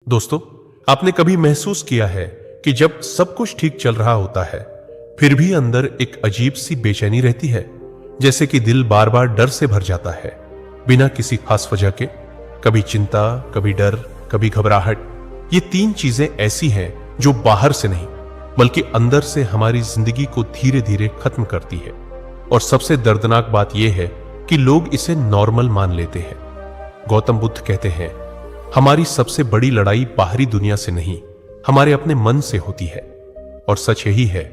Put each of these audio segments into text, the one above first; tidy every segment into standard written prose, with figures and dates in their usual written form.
दोस्तों, आपने कभी महसूस किया है कि जब सब कुछ ठीक चल रहा होता है फिर भी अंदर एक अजीब सी बेचैनी रहती है, जैसे कि दिल बार बार डर से भर जाता है बिना किसी खास वजह के। कभी चिंता, कभी डर, कभी घबराहट। ये तीन चीजें ऐसी हैं जो बाहर से नहीं बल्कि अंदर से हमारी जिंदगी को धीरे धीरे खत्म करती है। और सबसे दर्दनाक बात यह है कि लोग इसे नॉर्मल मान लेते हैं। गौतम बुद्ध कहते हैं, हमारी सबसे बड़ी लड़ाई बाहरी दुनिया से नहीं, हमारे अपने मन से होती है। और सच यही है,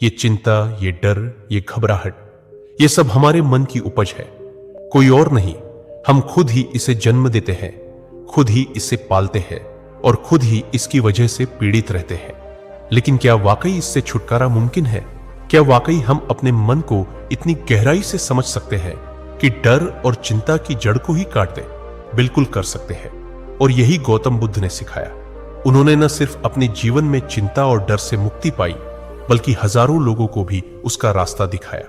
ये चिंता, ये डर, ये घबराहट, ये सब हमारे मन की उपज है, कोई और नहीं। हम खुद ही इसे जन्म देते हैं, खुद ही इसे पालते हैं और खुद ही इसकी वजह से पीड़ित रहते हैं। लेकिन क्या वाकई इससे छुटकारा मुमकिन है? क्या वाकई हम अपने मन को इतनी गहराई से समझ सकते हैं कि डर और चिंता की जड़ को ही काट दें? बिल्कुल कर सकते हैं। और यही गौतम बुद्ध ने सिखाया। उन्होंने न सिर्फ अपने जीवन में चिंता और डर से मुक्ति पाई, बल्कि हजारों लोगों को भी उसका रास्ता दिखाया,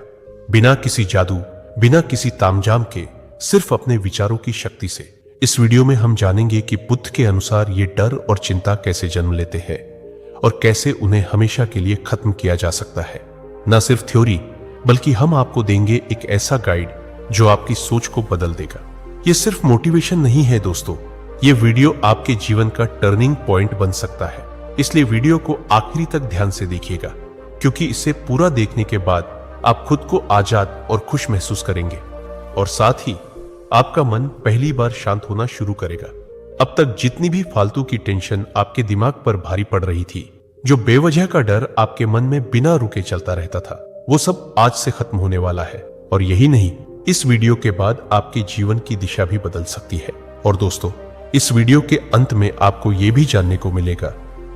बिना किसी जादू, बिना किसी तामझाम के, सिर्फ अपने विचारों की शक्ति से। इस वीडियो में हम जानेंगे कि बुद्ध के अनुसार ये डर और चिंता कैसे जन्म लेते हैं और कैसे उन्हें हमेशा के लिए खत्म किया जा सकता है। न सिर्फ थ्योरी, बल्कि हम आपको देंगे एक ऐसा गाइड जो आपकी सोच को बदल देगा। ये सिर्फ मोटिवेशन नहीं है दोस्तों, ये वीडियो आपके जीवन का टर्निंग पॉइंट बन सकता है। इसलिए वीडियो को आखिरी तक ध्यान से देखिएगा, क्योंकि इसे पूरा देखने के बाद आप खुद को आजाद और खुश महसूस करेंगे और साथ ही आपका मन पहली बार शांत होना शुरू करेगा। अब तक जितनी भी फालतू की टेंशन आपके दिमाग पर भारी पड़ रही थी, जो बेवजह का डर आपके मन में बिना रुके चलता रहता था, वो सब आज से खत्म होने वाला है। और यही नहीं, इस वीडियो के बाद आपके जीवन की दिशा भी बदल सकती है। और दोस्तों, इस वीडियो के अंत में आपको यह भी जानने को मिलेगा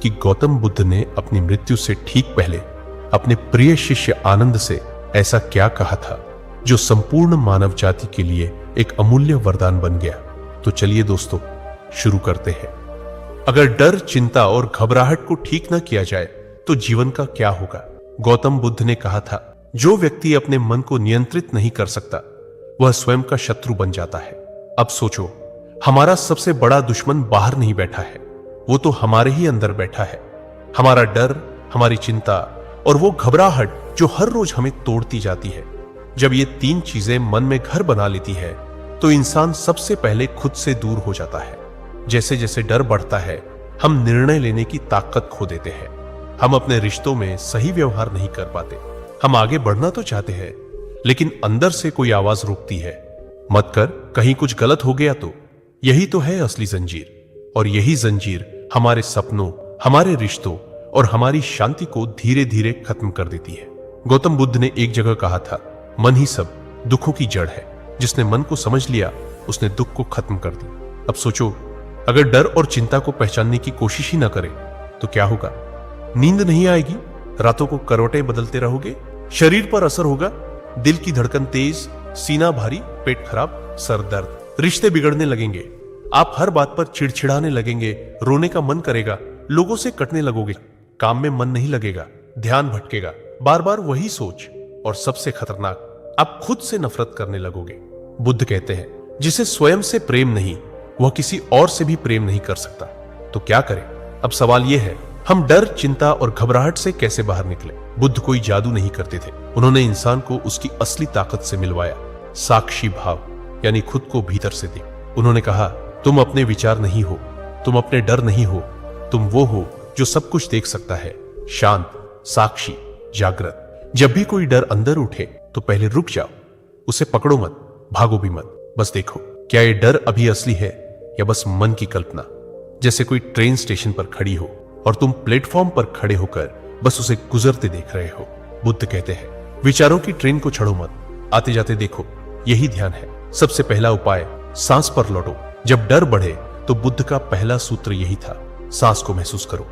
कि गौतम बुद्ध ने अपनी मृत्यु से ठीक पहले अपने प्रिय शिष्य आनंद से ऐसा क्या कहा था जो संपूर्ण मानव जाति के लिए एक अमूल्य वरदान बन गया। तो चलिए दोस्तों, शुरू करते हैं। अगर डर, चिंता और घबराहट को ठीक ना किया जाए तो जीवन का क्या होगा? गौतम बुद्ध ने कहा था, जो व्यक्ति अपने मन को नियंत्रित नहीं कर सकता वह स्वयं का शत्रु बन जाता है। अब सोचो, हमारा सबसे बड़ा दुश्मन बाहर नहीं बैठा है, वो तो हमारे ही अंदर बैठा है। हमारा डर, हमारी चिंता और वो घबराहट जो हर रोज हमें तोड़ती जाती है। जब ये तीन चीजें मन में घर बना लेती है तो इंसान सबसे पहले खुद से दूर हो जाता है। जैसे जैसे डर बढ़ता है, हम निर्णय लेने की ताकत खो देते हैं। हम अपने रिश्तों में सही व्यवहार नहीं कर पाते। हम आगे बढ़ना तो चाहते हैं, लेकिन अंदर से कोई आवाज रोकती है, मत कर, कहीं कुछ गलत हो गया तो। यही तो है असली जंजीर। और यही जंजीर हमारे सपनों, हमारे रिश्तों और हमारी शांति को धीरे धीरे खत्म कर देती है। गौतम बुद्ध ने एक जगह कहा था, मन ही सब दुखों की जड़ है। जिसने मन को समझ लिया, उसने दुख को खत्म कर दी। अब सोचो, अगर डर और चिंता को पहचानने की कोशिश ही ना करें तो क्या होगा? नींद नहीं आएगी, रातों को करवटें बदलते रहोगे, शरीर पर असर होगा, दिल की धड़कन तेज, सीना भारी, पेट खराब, सर दर्द, रिश्ते बिगड़ने लगेंगे, आप हर बात पर चिड़चिड़ाने लगेंगे, रोने का मन करेगा, लोगों से कटने लगोगे, काम में मन नहीं लगेगा, ध्यान भटकेगा, बार बार वही सोच, और सबसे खतरनाक, आप खुद से नफरत करने लगोगे। बुद्ध कहते हैं, जिसे स्वयं से प्रेम नहीं, वह किसी और से भी प्रेम नहीं कर सकता। तो क्या करें? अब सवाल यह है, हम डर, चिंता और घबराहट से कैसे बाहर निकले? बुद्ध कोई जादू नहीं करते थे। उन्होंने इंसान को उसकी असली ताकत से मिलवाया, साक्षी भाव, यानी खुद को भीतर से देख। उन्होंने कहा, तुम अपने विचार नहीं हो, तुम अपने डर नहीं हो, तुम वो हो जो सब कुछ देख सकता है, शांत, साक्षी, जागृत। जब भी कोई डर अंदर उठे तो पहले रुक जाओ, उसे पकड़ो मत, भागो भी मत, बस देखो क्या ये डर अभी असली है या बस मन की कल्पना। जैसे कोई ट्रेन स्टेशन पर खड़ी हो और तुम प्लेटफॉर्म पर खड़े होकर बस उसे गुजरते देख रहे हो। बुद्ध कहते हैं, विचारों की ट्रेन को छड़ो मत, आते जाते देखो, यही ध्यान है। सबसे पहला उपाय, सांस पर लौटो। जब डर बढ़े तो बुद्ध का पहला सूत्र यही था, सांस को महसूस करो।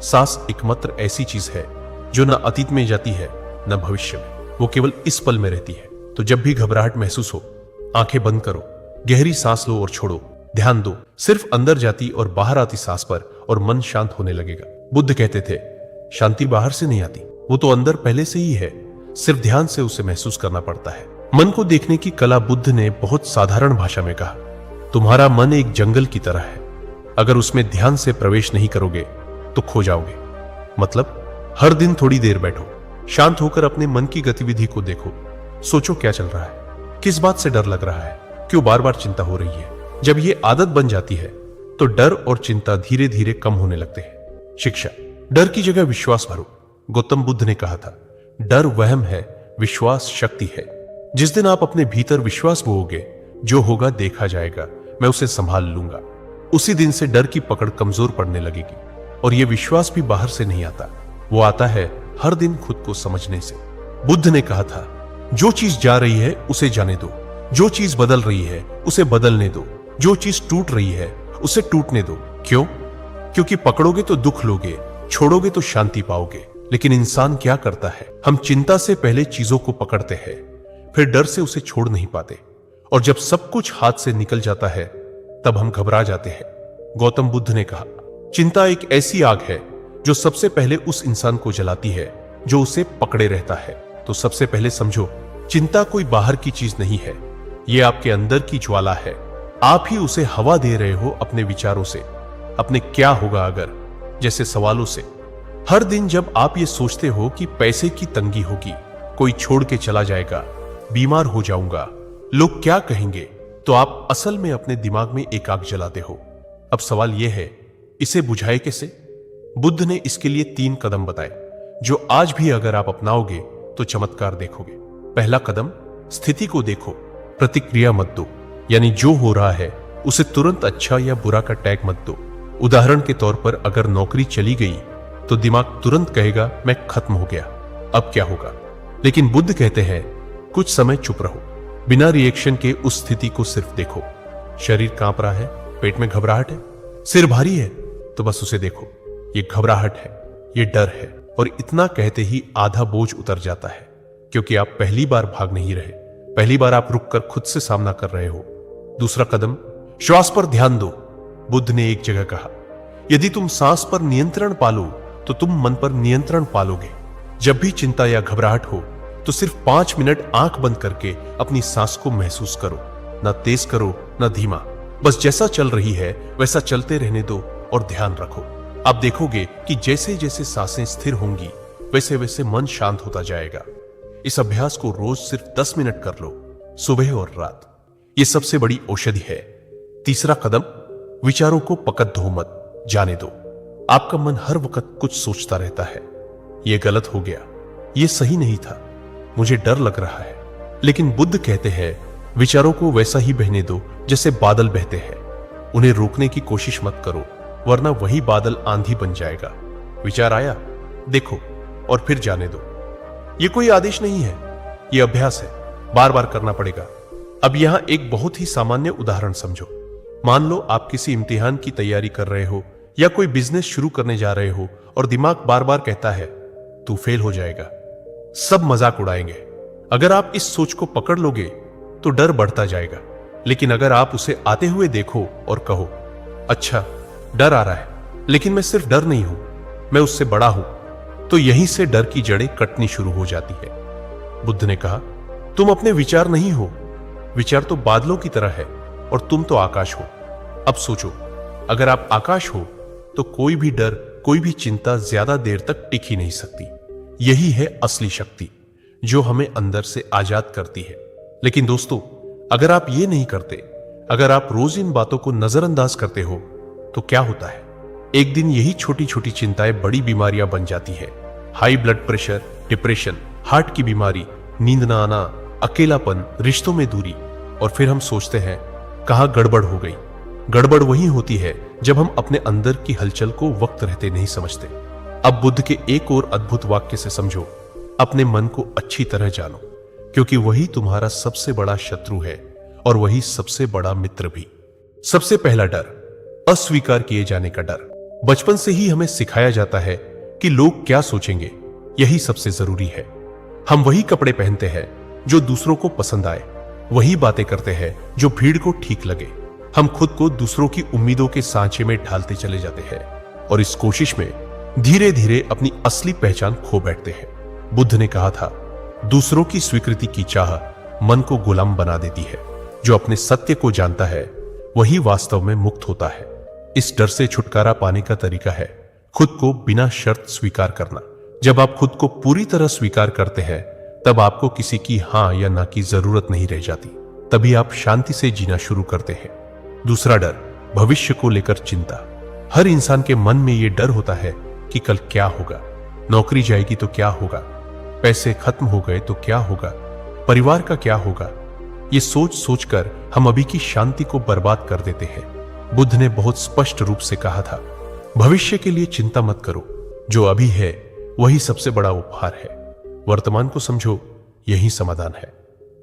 सांस एकमात्र ऐसी चीज है जो न अतीत में जाती है न भविष्य में, वो केवल इस पल में रहती है। तो जब भी घबराहट महसूस हो, आंखें बंद करो, गहरी सांस लो और छोड़ो, ध्यान दो सिर्फ अंदर जाती और बाहर आती सांस पर, और मन शांत होने लगेगा। बुद्ध कहते थे, शांति बाहर से नहीं आती, वो तो अंदर पहले से ही है, सिर्फ ध्यान से उसे महसूस करना पड़ता है। मन को देखने की कला बुद्ध ने बहुत साधारण भाषा में कहा, तुम्हारा मन एक जंगल की तरह है, अगर उसमें ध्यान से प्रवेश नहीं करोगे तो खो जाओगे। मतलब हर दिन थोड़ी देर बैठो, शांत होकर अपने मन की गतिविधि को देखो, सोचो क्या चल रहा है, किस बात से डर लग रहा है, क्यों बार बार चिंता हो रही है। जब ये आदत बन जाती है तो डर और चिंता धीरे धीरे कम होने लगते हैं। शिक्षा, डर की जगह विश्वास भरो। गौतम बुद्ध ने कहा था, डर वहम है, विश्वास शक्ति है। जिस दिन आप अपने भीतर विश्वास बोओगे, जो होगा देखा जाएगा, मैं उसे संभाल लूंगा, उसी दिन से डर की पकड़ कमजोर पड़ने लगेगी। और यह विश्वास भी बाहर से नहीं आता, वो आता है हर दिन खुद को समझने से। बुद्ध ने कहा था, जो चीज जा रही है उसे जाने दो, जो चीज बदल रही है उसे बदलने दो, जो चीज टूट रही है उसे टूटने दो। क्यों? क्योंकि पकड़ोगे तो दुख लोगे, छोड़ोगे तो शांति पाओगे। लेकिन इंसान क्या करता है, हम चिंता से पहले चीजों को पकड़ते हैं, फिर डर से उसे छोड़ नहीं पाते, और जब सब कुछ हाथ से निकल जाता है तब हम घबरा जाते हैं। गौतम बुद्ध ने कहा, चिंता एक ऐसी आग है जो सबसे पहले उस इंसान को जलाती है जो उसे पकड़े रहता है। तो सबसे पहले समझो, चिंता कोई बाहर की चीज नहीं है, यह आपके अंदर की ज्वाला है। आप ही उसे हवा दे रहे हो अपने विचारों से, अपने क्या होगा अगर जैसे सवालों से। हर दिन जब आप ये सोचते हो कि पैसे की तंगी होगी, कोई छोड़ के चला जाएगा, बीमार हो जाऊंगा, लोग क्या कहेंगे, तो आप असल में अपने दिमाग में एक आग जलाते हो। अब सवाल यह है, इसे बुझाए कैसे? बुद्ध ने इसके लिए 3 कदम बताए, जो आज भी अगर आप अपनाओगे तो चमत्कार देखोगे। पहला कदम, स्थिति को देखो, प्रतिक्रिया मत दो। यानी जो हो रहा है उसे तुरंत अच्छा या बुरा का टैग मत दो। उदाहरण के तौर पर अगर नौकरी चली गई तो दिमाग तुरंत कहेगा मैं खत्म हो गया, अब क्या होगा। लेकिन बुद्ध कहते हैं, कुछ समय चुप रहो, बिना रिएक्शन के उस स्थिति को सिर्फ देखो। शरीर कांप रहा है, पेट में घबराहट है, सिर भारी है, तो बस उसे देखो, ये घबराहट है, ये डर है। और इतना कहते ही आधा बोझ उतर जाता है, क्योंकि आप पहली बार भाग नहीं रहे, पहली बार आप रुककर खुद से सामना कर रहे हो। दूसरा कदम, श्वास पर ध्यान दो। बुद्ध ने एक जगह कहा, यदि तुम सांस पर नियंत्रण पालो तो तुम मन पर नियंत्रण पालोगे। जब भी चिंता या घबराहट हो तो सिर्फ 5 मिनट आंख बंद करके अपनी सांस को महसूस करो, ना तेज करो ना धीमा, बस जैसा चल रही है वैसा चलते रहने दो और ध्यान रखो। आप देखोगे कि जैसे जैसे सांसें स्थिर होंगी वैसे वैसे मन शांत होता जाएगा। इस अभ्यास को रोज सिर्फ 10 मिनट कर लो, सुबह और रात। यह सबसे बड़ी औषधि है। तीसरा कदम, विचारों को पकड़ दो मत, जाने दो। आपका मन हर वक्त कुछ सोचता रहता है, यह गलत हो गया, यह सही नहीं था, मुझे डर लग रहा है। लेकिन बुद्ध कहते हैं, विचारों को वैसा ही बहने दो जैसे बादल बहते हैं। उन्हें रोकने की कोशिश मत करो, वरना वही बादल आंधी बन जाएगा। विचार आया, देखो और फिर जाने दो। यह कोई आदेश नहीं है, यह अभ्यास है, बार बार करना पड़ेगा। अब यहां एक बहुत ही सामान्य उदाहरण समझो। मान लो आप किसी इम्तिहान की तैयारी कर रहे हो या कोई बिजनेस शुरू करने जा रहे हो और दिमाग बार बार कहता है तू फेल हो जाएगा, सब मजाक उड़ाएंगे। अगर आप इस सोच को पकड़ लोगे तो डर बढ़ता जाएगा। लेकिन अगर आप उसे आते हुए देखो और कहो, अच्छा डर आ रहा है, लेकिन मैं सिर्फ डर नहीं हूं, मैं उससे बड़ा हूं, तो यहीं से डर की जड़ें कटनी शुरू हो जाती है। बुद्ध ने कहा, तुम अपने विचार नहीं हो, विचार तो बादलों की तरह है और तुम तो आकाश हो। अब सोचो, अगर आप आकाश हो तो कोई भी डर, कोई भी चिंता ज्यादा देर तक टिक ही नहीं सकती। यही है असली शक्ति जो हमें अंदर से आजाद करती है। लेकिन दोस्तों, अगर आप ये नहीं करते, अगर आप रोज इन बातों को नजरअंदाज करते हो तो क्या होता है? एक दिन यही छोटी छोटी चिंताएं बड़ी बीमारियां बन जाती है। High blood pressure, depression, heart की बीमारी, नींद ना आना, अकेलापन, रिश्तों में दूरी। और फिर हम सोचते हैं कहां गड़बड़ हो गई। गड़बड़ वही होती है जब हम अपने अंदर की हलचल को वक्त रहते नहीं समझते। अब बुद्ध के एक और अद्भुत वाक्य से समझो, अपने मन को अच्छी तरह जानो, क्योंकि वही तुम्हारा सबसे बड़ा शत्रु है और वही सबसे बड़ा मित्र भी। सबसे पहला डर, अस्वीकार किए जाने का डर। बचपन से ही हमें सिखाया जाता है कि लोग क्या सोचेंगे, यही सबसे जरूरी है। हम वही कपड़े पहनते हैं जो दूसरों को पसंद आए, वही बातें करते हैं जो भीड़ को ठीक लगे। हम खुद को दूसरों की उम्मीदों के सांचे में ढालते चले जाते हैं और इस कोशिश में धीरे धीरे अपनी असली पहचान खो बैठते हैं। बुद्ध ने कहा था, दूसरों की स्वीकृति की चाह मन को गुलाम बना देती है। जो अपने सत्य को जानता है वही वास्तव में मुक्त होता है। इस डर से छुटकारा पाने का तरीका है खुद को बिना शर्त स्वीकार करना। जब आप खुद को पूरी तरह स्वीकार करते हैं तब आपको किसी की हां या ना की जरूरत नहीं रह जाती। तभी आप शांति से जीना शुरू करते हैं। दूसरा डर, भविष्य को लेकर चिंता। हर इंसान के मन में यह डर होता है कि कल क्या होगा, नौकरी जाएगी तो क्या होगा, पैसे खत्म हो गए तो क्या होगा, परिवार का क्या होगा। ये सोच सोचकर हम अभी की शांति को बर्बाद कर देते हैं। बुद्ध ने बहुत स्पष्ट रूप से कहा था, भविष्य के लिए चिंता मत करो, जो अभी है वही सबसे बड़ा उपहार है। वर्तमान को समझो, यही समाधान है।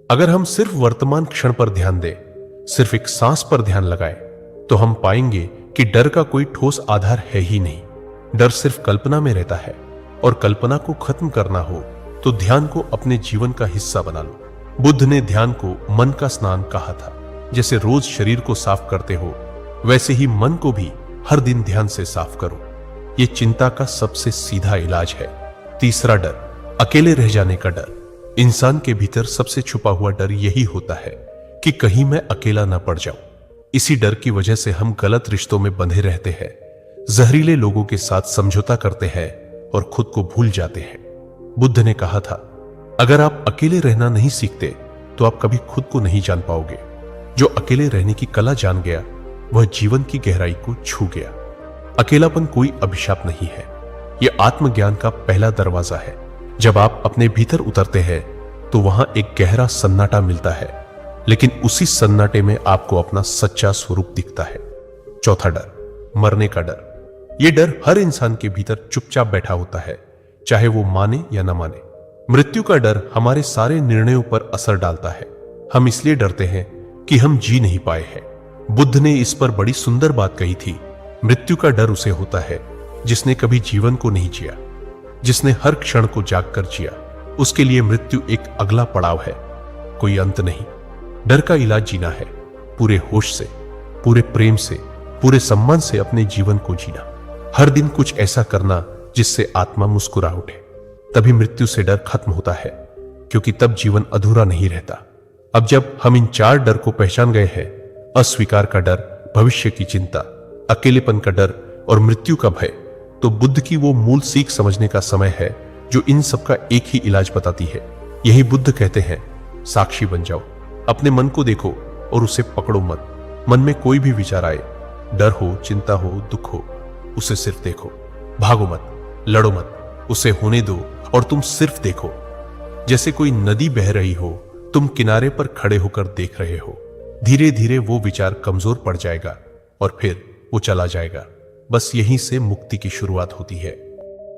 अगर हम सिर्फ वर्तमान क्षण पर ध्यान दें, सिर्फ एक सांस पर ध्यान लगाएं, तो हम पाएंगे कि डर का कोई ठोस आधार है ही नहीं। डर सिर्फ कल्पना में रहता है, और कल्पना को खत्म करना हो तो ध्यान को अपने जीवन का हिस्सा बना लो। बुद्ध ने ध्यान को मन का स्नान कहा था। जैसे रोज शरीर को साफ करते हो, वैसे ही मन को भी हर दिन ध्यान से साफ करो। यह चिंता का सबसे सीधा इलाज है। तीसरा डर, अकेले रह जाने का डर। इंसान के भीतर सबसे छुपा हुआ डर यही होता है कि कहीं मैं अकेला न पड़ जाऊं। इसी डर की वजह से हम गलत रिश्तों में बंधे रहते हैं, जहरीले लोगों के साथ समझौता करते हैं और खुद को भूल जाते हैं। बुद्ध ने कहा था, अगर आप अकेले रहना नहीं सीखते तो आप कभी खुद को नहीं जान पाओगे। जो अकेले रहने की कला जान गया वह जीवन की गहराई को छू गया। अकेलापन कोई अभिशाप नहीं है, यह आत्मज्ञान का पहला दरवाजा है। जब आप अपने भीतर उतरते हैं तो वहां एक गहरा सन्नाटा मिलता है, लेकिन उसी सन्नाटे में आपको अपना सच्चा स्वरूप दिखता है। चौथा डर, मरने का डर। यह डर हर इंसान के भीतर चुपचाप बैठा होता है, चाहे वो माने या ना माने। मृत्यु का डर हमारे सारे निर्णयों पर असर डालता है। हम इसलिए डरते हैं कि हम जी नहीं पाए हैं। बुद्ध ने इस पर बड़ी सुंदर बात कही थी, मृत्यु का डर उसे होता है जिसने कभी जीवन को नहीं जिया, जिसने हर क्षण को जागकर जिया। उसके लिए मृत्यु एक अगला पड़ाव है, कोई अंत नहीं। डर का इलाज जीना है, पूरे होश से, पूरे प्रेम से, पूरे सम्मान से अपने जीवन को जीना। हर दिन कुछ ऐसा करना जिससे आत्मा मुस्कुरा उठे। तभी मृत्यु से डर खत्म होता है, क्योंकि तब जीवन अधूरा नहीं रहता। अब जब हम इन चार डर को पहचान गए हैं, अस्वीकार का डर, भविष्य की चिंता, अकेलेपन का डर और मृत्यु का भय, तो बुद्ध की वो मूल सीख समझने का समय है जो इन सबका एक ही इलाज बताती है। यही बुद्ध कहते हैं, साक्षी बन जाओ, अपने मन को देखो और उसे पकड़ो मत। मन में कोई भी विचार आए, डर हो, चिंता हो, दुख हो, उसे सिर्फ देखो। भागो मत, लड़ो मत, उसे होने दो और तुम सिर्फ देखो। जैसे कोई नदी बह रही हो, तुम किनारे पर खड़े होकर देख रहे हो। धीरे धीरे वो विचार कमजोर पड़ जाएगा और फिर वो चला जाएगा। बस यहीं से मुक्ति की शुरुआत होती है।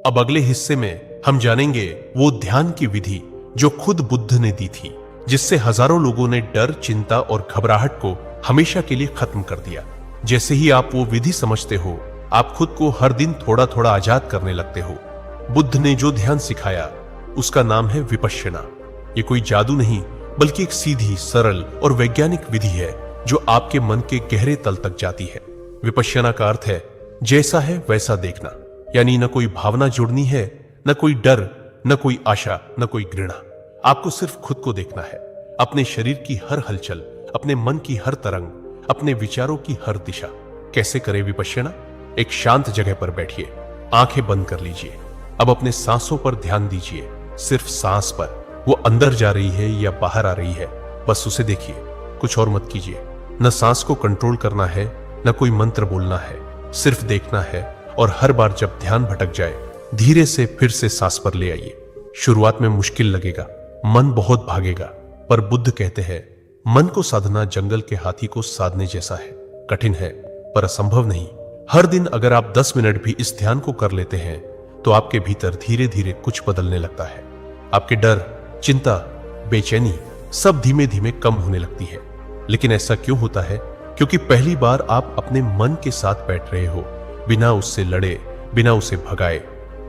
अब अगले हिस्से में हम जानेंगे वो ध्यान की विधि जो खुद बुद्ध ने दी थी, जिससे हजारों लोगों ने डर, चिंता और घबराहट को हमेशा के लिए खत्म कर दिया। जैसे ही आप वो विधि समझते हो, आप खुद को हर दिन थोड़ा थोड़ा आजाद करने लगते हो। बुद्ध ने जो ध्यान सिखाया उसका नाम है विपश्यना। ये कोई जादू नहीं, बल्कि एक सीधी, सरल और वैज्ञानिक विधि है जो आपके मन के गहरे तल तक जाती है। विपश्यना का अर्थ है जैसा है वैसा देखना, यानी न कोई भावना जुड़नी है, न कोई डर, न कोई आशा, न कोई घृणा। आपको सिर्फ खुद को देखना है, अपने शरीर की हर हलचल, अपने मन की हर तरंग, अपने विचारों की हर दिशा। कैसे करें विपश्यना? एक शांत जगह पर बैठिए, आंखें बंद कर लीजिए। अब अपने सांसों पर ध्यान दीजिए, सिर्फ सांस पर। वो अंदर जा रही है या बाहर आ रही है, बस उसे देखिए, कुछ और मत कीजिए। न सांस को कंट्रोल करना है, न कोई मंत्र बोलना है, सिर्फ देखना है। और हर बार जब ध्यान भटक जाए, धीरे से फिर से सांस पर ले आइए। शुरुआत में मुश्किल लगेगा, मन बहुत भागेगा, पर बुद्ध कहते हैं मन को साधना जंगल के हाथी को साधने जैसा है। कठिन है पर असंभव नहीं। हर दिन अगर आप 10 मिनट भी इस ध्यान को कर लेते हैं तो आपके भीतर धीरे धीरे कुछ बदलने लगता है। आपके डर, चिंता, बेचैनी सब धीमे धीमे कम होने लगती है। लेकिन ऐसा क्यों होता है? क्योंकि पहली बार आप अपने मन के साथ बैठ रहे हो, बिना उससे लड़े, बिना उसे भगाए।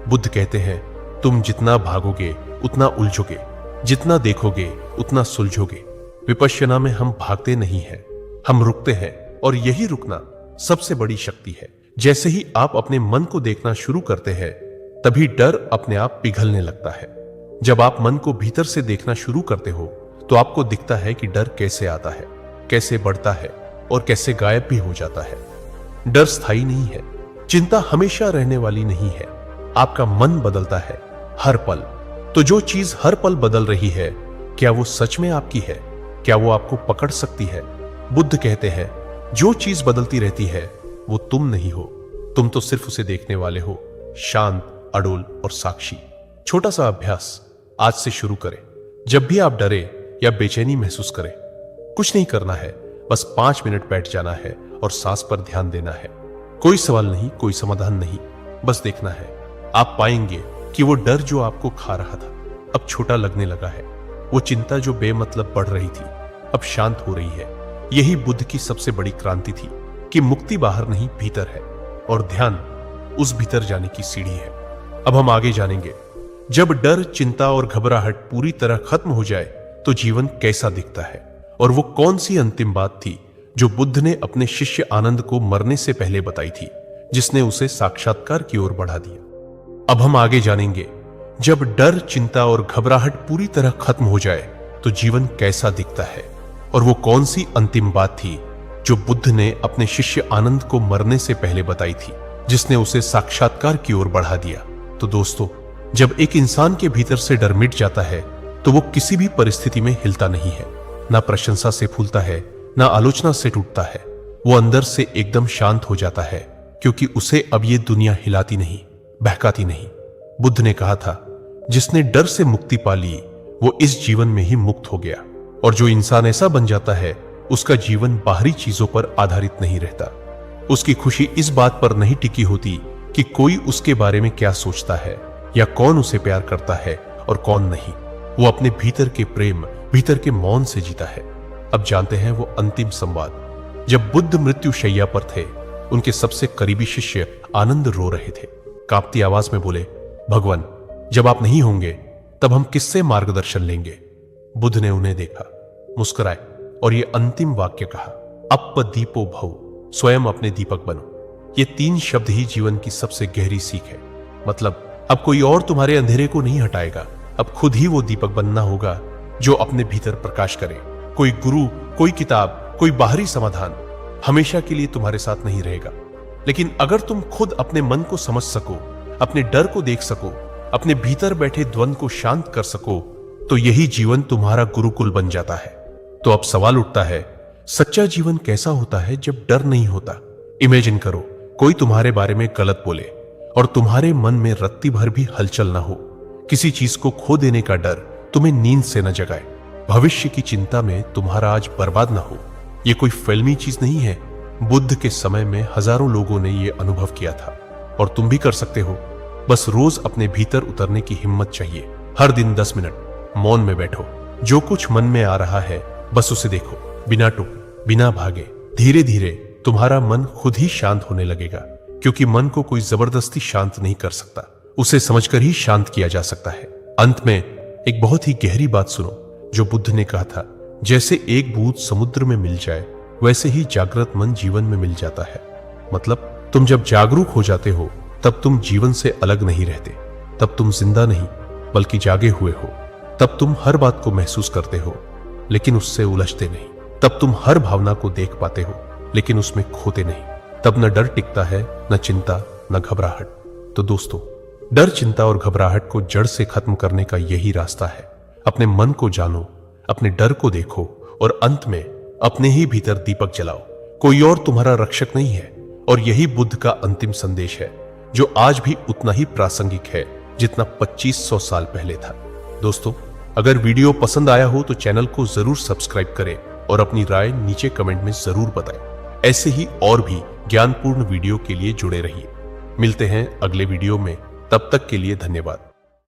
बुद्ध कहते हैं तुम जितना भागोगे उतना उलझोगे, जितना देखोगे उतना सुलझोगे। विपश्यना में हम भागते नहीं हैं, हम रुकते हैं, और यही रुकना सबसे बड़ी शक्ति है। जैसे ही आप अपने मन को देखना शुरू करते हैं, तभी डर अपने आप पिघलने लगता है। जब आप मन को भीतर से देखना शुरू करते हो तो आपको दिखता है कि डर कैसे आता है, कैसे बढ़ता है और कैसे गायब भी हो जाता है। डर स्थायी नहीं है, चिंता हमेशा रहने वाली नहीं है, आपका मन बदलता है हर पल। तो जो चीज हर पल बदल रही है, क्या वो सच में आपकी है? क्या वो आपको पकड़ सकती है? बुद्ध कहते हैं, जो चीज बदलती रहती है वो तुम नहीं हो, तुम तो सिर्फ उसे देखने वाले हो, शांत, अडोल और साक्षी। छोटा सा अभ्यास आज से शुरू करें। जब भी आप डरे या बेचैनी महसूस करें, कुछ नहीं करना है, बस 5 मिनट बैठ जाना है और सांस पर ध्यान देना है। कोई सवाल नहीं, कोई समाधान नहीं, बस देखना है। आप पाएंगे कि वो डर जो आपको खा रहा था अब छोटा लगने लगा है। वो चिंता जो बेमतलब बढ़ रही थी अब शांत हो रही है। यही बुद्ध की सबसे बड़ी क्रांति थी कि मुक्ति बाहर नहीं, भीतर है, और ध्यान उस भीतर जाने की सीढ़ी है। अब हम आगे जानेंगे, जब डर, चिंता और घबराहट पूरी तरह खत्म हो जाए तो जीवन कैसा दिखता है, और वो कौन सी अंतिम बात थी जो बुद्ध ने अपने शिष्य आनंद को मरने से पहले बताई थी, जिसने उसे साक्षात्कार की ओर बढ़ा दिया। अब हम आगे जानेंगे, जब डर, चिंता और घबराहट पूरी तरह खत्म हो जाए तो जीवन कैसा दिखता है, और वो कौन सी अंतिम बात थी जो बुद्ध ने अपने शिष्य आनंद को मरने से पहले बताई थी, जिसने उसे साक्षात्कार की ओर बढ़ा दिया। तो दोस्तों, जब एक इंसान के भीतर से डर मिट जाता है तो वो किसी भी परिस्थिति में हिलता नहीं है, ना प्रशंसा से फूलता है, ना आलोचना से टूटता है। वो अंदर से एकदम शांत हो जाता है, क्योंकि उसे अब ये दुनिया हिलाती नहीं, बहकाती नहीं। बुद्ध ने कहा था, जिसने डर से मुक्ति पा ली वो इस जीवन में ही मुक्त हो गया। और जो इंसान ऐसा बन जाता है उसका जीवन बाहरी चीजों पर आधारित नहीं रहता। उसकी खुशी इस बात पर नहीं टिकी होती कि कोई उसके बारे में क्या सोचता है या कौन उसे प्यार करता है और कौन नहीं। वो अपने भीतर के प्रेम, भीतर के मौन से जीता है। अब जानते हैं वो अंतिम संवाद। जब बुद्ध मृत्यु शैया पर थे, उनके सबसे करीबी शिष्य आनंद रो रहे थे। कांपती आवाज में बोले, भगवान, जब आप नहीं होंगे तब हम किससे मार्गदर्शन लेंगे? बुद्ध ने उन्हें देखा, मुस्कुराए और ये अंतिम वाक्य कहा, अप दीपो भव, स्वयं अपने दीपक बनो। ये 3 शब्द ही जीवन की सबसे गहरी सीख है। मतलब अब कोई और तुम्हारे अंधेरे को नहीं हटाएगा, अब खुद ही वो दीपक बनना होगा जो अपने भीतर प्रकाश करे। कोई गुरु, कोई किताब, कोई बाहरी समाधान हमेशा के लिए तुम्हारे साथ नहीं रहेगा। लेकिन अगर तुम खुद अपने मन को समझ सको, अपने डर को देख सको, अपने भीतर बैठे द्वंद को शांत कर सको, तो यही जीवन तुम्हारा गुरुकुल बन जाता है। तो अब सवाल उठता है, सच्चा जीवन कैसा होता है जब डर नहीं होता? इमेजिन करो, कोई तुम्हारे बारे में गलत बोले और तुम्हारे मन में रत्ती भर भी हलचल ना हो। किसी चीज को खो देने का डर तुम्हें नींद से न जगाए। भविष्य की चिंता में तुम्हारा आज बर्बाद ना हो। ये कोई फिल्मी चीज नहीं है। बुद्ध के समय में हजारों लोगों ने यह अनुभव किया था, और तुम भी कर सकते हो। बस रोज अपने भीतर उतरने की हिम्मत चाहिए। हर दिन 10 मिनट मौन में बैठो। जो कुछ मन में आ रहा है बस उसे देखो, बिना टोके, बिना भागे। धीरे धीरे तुम्हारा मन खुद ही शांत होने लगेगा, क्योंकि मन को कोई जबरदस्ती शांत नहीं कर सकता, उसे समझकर ही शांत किया जा सकता है। अंत में एक बहुत ही गहरी बात सुनो जो बुद्ध ने कहा था, जैसे एक बूंद समुद्र में मिल जाए वैसे ही जागृत मन जीवन में मिल जाता है। मतलब तुम जब जागरूक हो जाते हो तब तुम जीवन से अलग नहीं रहते। तब तुम जिंदा नहीं बल्कि जागे हुए हो। तब तुम हर बात को महसूस करते हो लेकिन उससे उलझते नहीं। तब तुम हर भावना को देख पाते हो लेकिन उसमें खोते नहीं। तब न डर टिकता है, न चिंता, न घबराहट। तो दोस्तों, डर, चिंता और घबराहट को जड़ से खत्म करने का यही रास्ता है। अपने मन को जानो, अपने डर को देखो और अंत में अपने ही भीतर दीपक जलाओ। कोई और तुम्हारा रक्षक नहीं है। और यही बुद्ध का अंतिम संदेश है, जो आज भी उतना ही प्रासंगिक है जितना 2500 साल पहले था। दोस्तों, अगर वीडियो पसंद आया हो तो चैनल को जरूर सब्सक्राइब करें और अपनी राय नीचे कमेंट में जरूर बताएं। ऐसे ही और भी ज्ञानपूर्ण वीडियो के लिए जुड़े रहिए। मिलते हैं अगले वीडियो में, तब तक के लिए धन्यवाद।